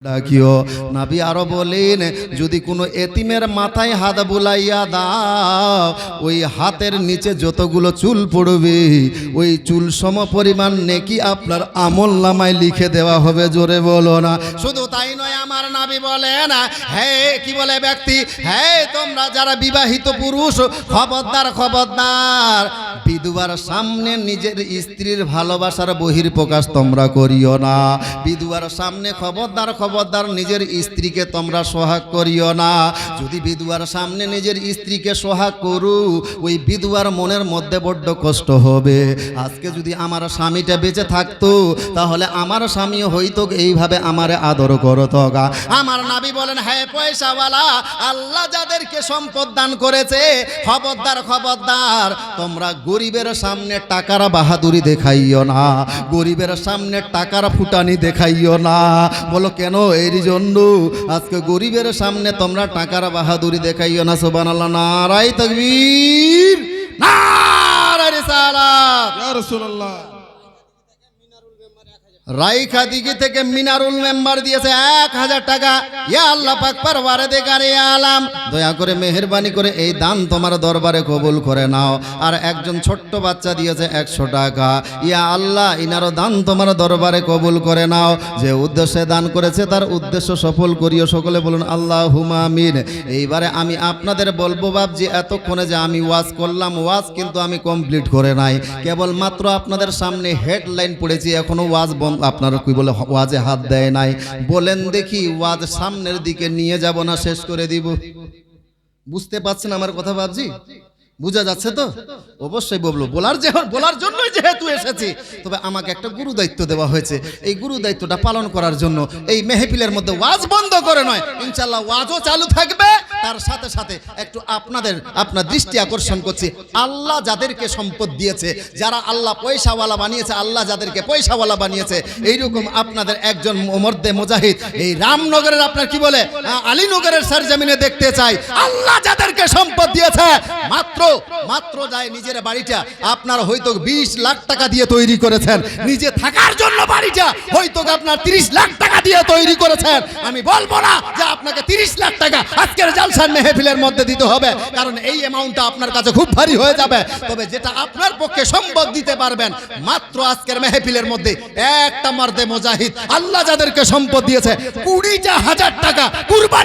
ডাকিও নবী আরো বলেন, যদি কোনো এতিমের মাথায় হাত বুলাইয়া দাও, ওই হাতের নিচে যতগুলো চুল পড়বে ওই চুল সম পরিমাণ নেকি আপনার আমলনামায় লিখে দেওয়া হবে। জোরে বলো না। শুধু তাই নয়, আমার নবী বলেন, হে কি বলে ব্যক্তি, হে তোমরা যারা বিবাহিত পুরুষ, খবরদার খবরদার, বিধবার সামনে নিজের স্ত্রীর ভালোবাসার বহির্প্রকাশ তোমরা করিও না। বিধবার সামনে খবরদার খবরদার নিজের স্ত্রীকে তোমরা সোহাগ করিও না। যদি বিধবার সামনে নিজের স্ত্রীকে সোহাগ করু, ওই বিধবার মনের মধ্যে বড্ড কষ্ট হবে। আজকে যদি আমার স্বামীটা বেঁচে থাকতো, তাহলে আমার স্বামী হয়তো এইভাবে আমারে আদর করতো। আমার নবী বলেন, হ্যাঁ পয়সাওয়ালা, আল্লাহ যাদেরকে সম্পদ দান করেছে, খবরদার খবরদার, তোমরা গরিবের সামনে টাকার বাহাদুরি দেখাইও না, গরিবের সামনে টাকার ফুটানি দেখাইও না। বলো কেন? এর জন্য আজকে গরিবের সামনে তোমরা টাকার বাহাদুরি দেখাইও না। সুবহানাল্লাহ, নারায়ে তাকবীর, নারায়ে রিসালাত। ইয়া রাসূলুল্লাহ। রাইখা দিঘি থেকে মিনারুল মেম্বার দিয়েছে 1000 টাকা। ইয়া আল্লাহ পাক পরওয়ারদিগারে আলাম, দয়া করে মেহেরবানি করে এই দান তোমার দরবারে কবুল করে নাও। আর একজন ছোট্ট বাচ্চা দিয়েছে 100 টাকা। ইয়া আল্লাহ, ইনারও দান তোমার দরবারে কবুল করে নাও। যে উদ্দেশ্যে দান করেছে তার উদ্দেশ্য সফল করিও। সকলে বলুন আল্লাহুম্মা আমিন। এইবারে আমি আপনাদের বলবো বাপজি, এতক্ষণে যে আমি ওয়াজ করলাম, ওয়াজ কিন্তু আমি কমপ্লিট করে নাই, কেবলমাত্র আপনাদের সামনে হেডলাইন পড়েছি, এখনো ওয়াজ বন্ধ। আপনারা কি বলে ওয়াজে হাত দেয় নাই? বলেন দেখি, ওয়াজ সামনের দিকে নিয়ে যাব না শেষ করে দিব? বুঝতে পারছেন আমার কথা বাবজি? বুঝা যাচ্ছে তো? অবশ্যই বলবো, বলার জন্যই যেহেতু এসেছি। তবে আমাকে একটা গুরু দায়িত্ব দেওয়া হয়েছে, এই গুরু দায়িত্বটা পালন করার জন্য এই মেহফিলের মধ্যে ওয়াজ বন্ধ করে নয়, ইনশাআল্লাহ ওয়াজও চালু থাকবে। তার সাথে সাথে একটু আপনার দৃষ্টি আকর্ষণ করছি, আল্লাহ যাদেরকে সম্পদ দিয়েছে, যারা আল্লাহ পয়সাওয়ালা বানিয়েছে, আল্লাহ যাদেরকে পয়সাওয়ালা বানিয়েছে, এইরকম আপনাদের একজন মর্দে মুজাহিদ এই রামনগরের আপনার কি বলে আলীনগরের সরজমিনে দেখতে চাই। আল্লাহ যাদেরকে সম্পদ দিয়েছে, মাত্র যায় নিজের বাড়িটা আপনার হয়তো 20 লাখ টাকা দিয়ে তৈরি করেছেন, নিজে থাকার জন্য বাড়িটা হয়তো আপনার 30 লাখ টাকা দিয়ে তৈরি করেছেন। আমি বলবো না যে আপনাকে 30 লাখ টাকা আজকের জালসার মেহফিলের মধ্যে দিতে হবে, কারণ এই অ্যামাউন্টটা আপনার কাছে খুব ভারী হয়ে যাবে। তবে যেটা আপনার পক্ষে সম্ভব দিতে পারবেন, মাত্র আজকের মেহফিলের মধ্যে একটা মর্দে মুজাহিদ আল্লাহ যাদেরকে সম্পদ দিয়েছে 20,000 টাকা কুরবানি